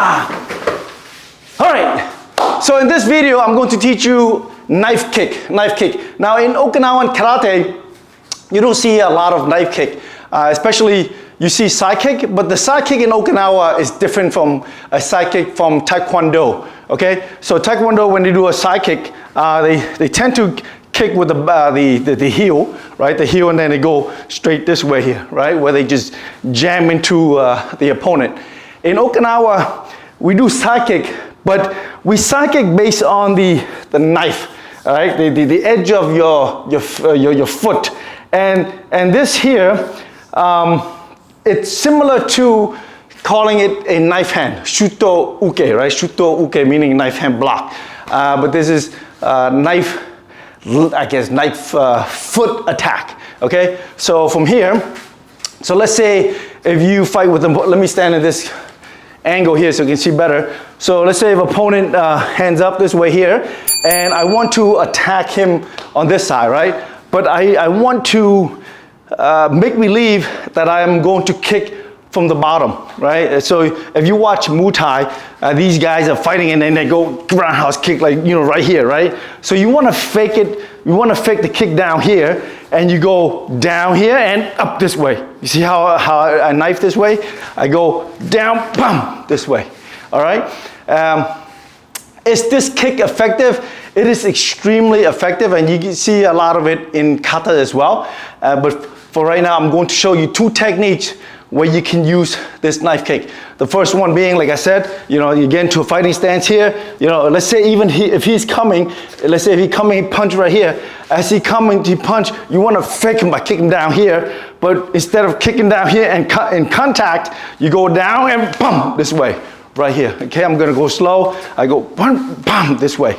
All right, so in this video, I'm going to teach you knife kick. Now in Okinawan karate, you don't see a lot of knife kick, especially you see side kick, but the side kick in Okinawa is different from a side kick from Taekwondo, okay? So Taekwondo, when they do a side kick, they tend to kick with the heel, right? The heel, and then they go straight this way here, right? Where they just jam into the opponent. In Okinawa, we do side kick, but we side kick based on the knife, all right? The edge of your foot. And this here, it's similar to calling it a knife hand, shuto uke, right? Shuto uke meaning knife hand block. But this is knife, I guess, knife foot attack, okay? So from here, so let's say if you fight with them, let me stand in this angle here so you can see better. So let's say if opponent hands up this way here, and I want to attack him on this side, right? But I want to make believe that I am going to kick from the bottom, right? So if you watch Muay Thai, these guys are fighting and then they go roundhouse kick, like, you know, right here, right? So you want to fake it, you want to fake the kick down here, and you go down here and up this way. You see how I knife this way? I go down, bam, this way, all right? Is this kick effective? It is extremely effective, and you can see a lot of it in kata as well. But for right now, I'm going to show you two techniques where you can use this knife kick. The first one being, like I said, you know, you get into a fighting stance here. You know, let's say even if he's coming, let's say if he's coming, he punch right here. As he coming to punch, you want to fake him by kicking down here. But instead of kicking down here and in contact, you go down and bum this way, right here. Okay, I'm gonna go slow. I go bum, bum this way.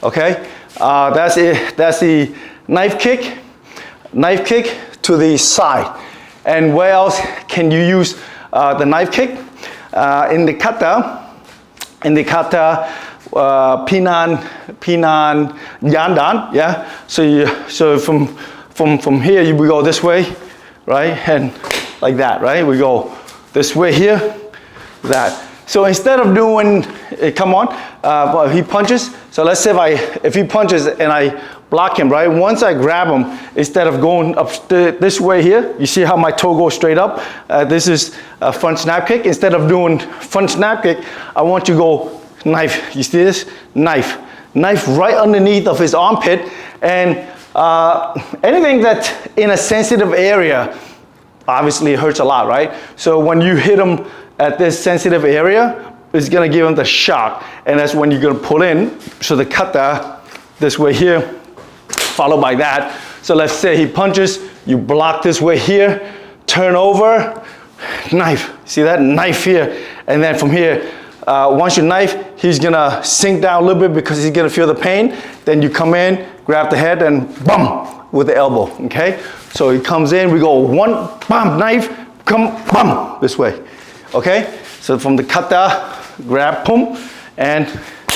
Okay, that's it. That's the knife kick to the side. And where else can you use the knife kick? In the kata, pinan, yandan, yeah. So from here we go this way, right, and like that, right. We go this way here, that. So instead of doing, come on, he punches. So let's say if he punches and I block him, right? Once I grab him, instead of going up this way here, you see how my toe goes straight up? This is a front snap kick. Instead of doing front snap kick, I want to go knife. You see this? Knife right underneath of his armpit. And anything that's in a sensitive area, obviously it hurts a lot, right? So when you hit him at this sensitive area, it's gonna give him the shock. And that's when you're gonna pull in. So the kata, this way here, followed by that. So let's say he punches, you block this way here, turn over, knife. See that? Knife here. And then from here, once you knife, he's gonna sink down a little bit because he's gonna feel the pain. Then you come in, grab the head and bum with the elbow, okay? So he comes in, we go one, bum, knife, come, bum, this way, okay? So from the kata, grab, pum, and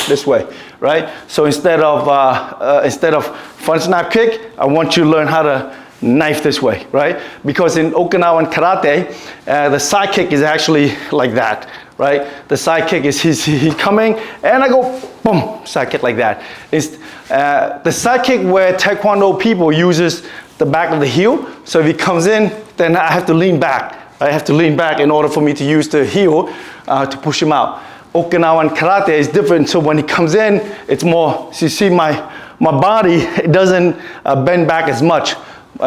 this way, right? So instead of front snap kick, I want you to learn how to knife this way, right? Because in Okinawan karate, the side kick is actually like that, right? The side kick is he's coming, and I go boom, side kick like that. It's the side kick where Taekwondo people uses the back of the heel. So if he comes in, then I have to lean back. I have to lean back in order for me to use the heel to push him out. Okinawan karate is different. So when he comes in, it's more. So you see my body, it doesn't bend back as much.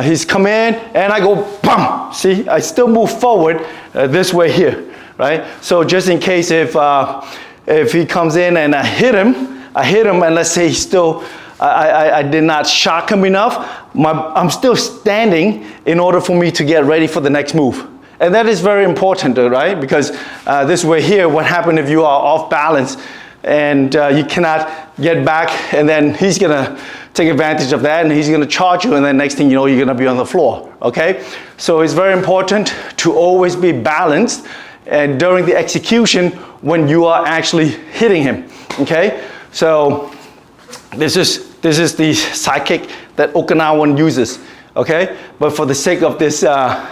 He's come in and I go bum. See, I still move forward this way here, right? So just in case if he comes in and I hit him and let's say he's still, I did not shock him enough, I'm still standing in order for me to get ready for the next move. And that is very important, right? Because this way here, what happens if you are off balance and you cannot get back, and then he's gonna take advantage of that and he's gonna charge you, and then next thing you know, you're gonna be on the floor, okay? So it's very important to always be balanced and during the execution when you are actually hitting him, okay? So this is the side kick that Okinawan uses. okay? But for the sake of this,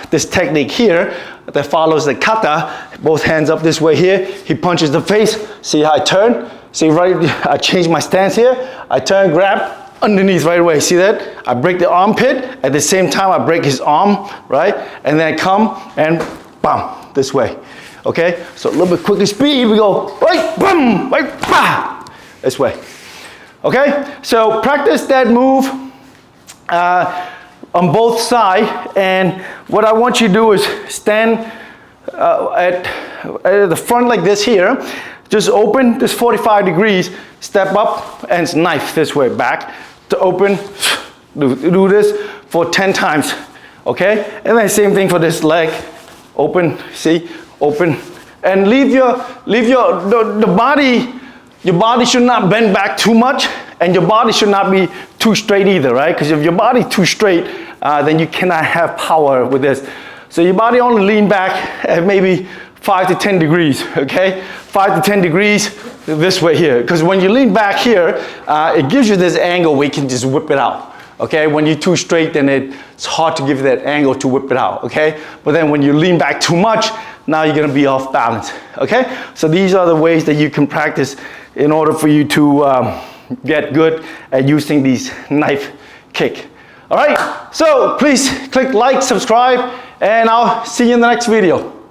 this technique here that follows the kata, both hands up this way here, he punches the face, see how I turn? See, right, I change my stance here, I turn, grab, underneath right away, see that? I break the armpit, at the same time I break his arm, right? And then I come and bam, this way, okay? So a little bit quicker speed, we go right, boom, right, bah, this way. Okay, so practice that move on both sides, and what I want you to do is stand at the front like this here, just open this 45 degrees, step up and knife this way, back to open, do this for 10 times, okay? And then same thing for this leg, open, see, open, and leave the body. Your body should not bend back too much, and your body should not be too straight either, right? Because if your body too straight, then you cannot have power with this. So your body only lean back at maybe 5 to 10 degrees, okay? 5 to 10 degrees this way here. Because when you lean back here, it gives you this angle where you can just whip it out, okay? When you're too straight, then it's hard to give you that angle to whip it out, okay? But then when you lean back too much, now you're gonna be off balance, okay? So these are the ways that you can practice in order for you to get good at using these knife kick. All right, so please click like, subscribe, and I'll see you in the next video.